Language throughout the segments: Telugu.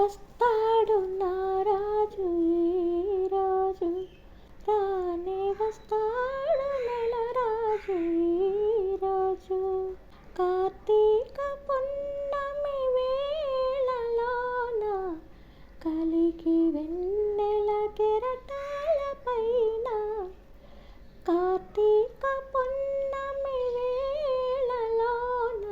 వస్తాడు నా రాజు ఈరోజు, రానే వస్తాడు నెల రాజు ఈరోజు. కార్తీక పున్నమి వేళలోన కలికి వెన్నెల కెరటాల పైన, కార్తీక పున్నమి వేళలోన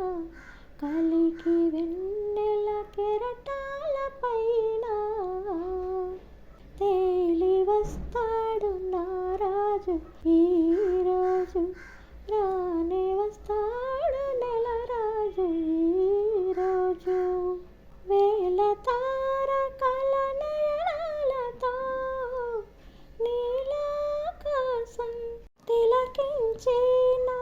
కలికి వెన్నెల కెరటాల పైన తేలి వస్తాడు నా రాజు ఈరోజు, రానే వస్తాడు నెల రాజు ఈరోజు. వేల తారకల నయనాలతో నీలాకాశం తిలకించేను,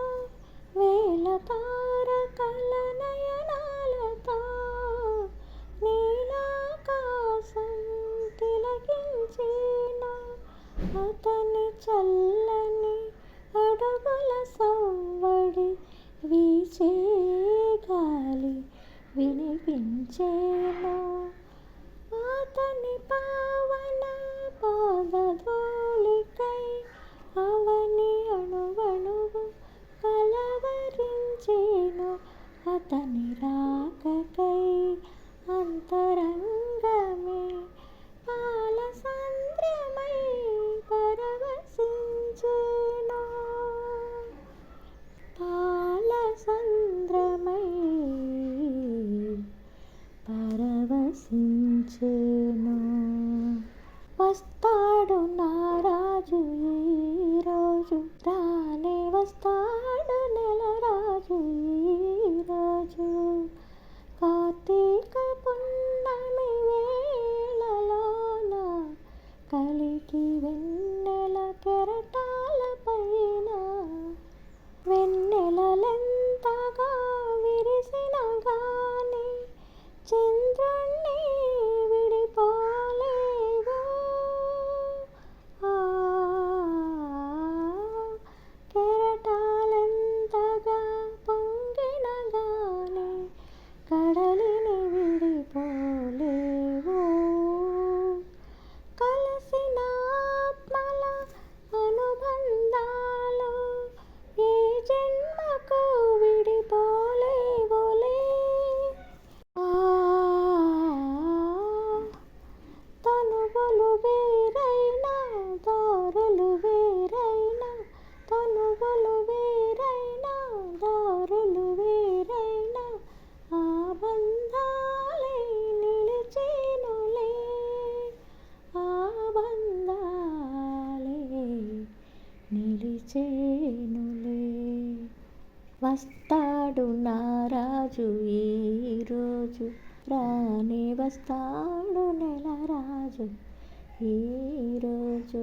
వేల తారకల నయనాలతో నీలాకాశం తిలకించేను. అతని చల్లని అడుగుల సవ్వడి వీచే గాలి వినిపించేను, అతని పావన పాదధూళికై అవని అణువణువు కలవరించేను. అతని రాకకై అంతరంగమే పాలసంద్రమై పరవశించేను, పాలసంద్రమై పరవశించేను. వస్తాడు నా రాజు ఈరోజు, రానే వస్తాడు నెల రాజు ఈరోజు. కార్తీక పున్నమి వేళలోన కలికి వెన్నెల కెరటాల పైన, వెన్నెలలెంతగా విరిసిన గాని చంద్రుణ్ణి విడిపోలేవు. కెరటాలెంతగా పొంగిన గాని కడలిని విడిపోలేవు. కలసిన ఆత్మల అనుబంధాలు ఏ జన్మకు విడిపోలేవులే. తనువులు వేరైనా దారులు వేరైనా, తనువులు వేరైనా దారులు వేరైనా, ఆ బంధాలే నిలిచేనులే, ఆ బంధాలే నిలిచేనులే. వస్తాడు నా రాజు ఈరోజు, రానే వస్తాడు నెల రాజు ఈరోజు.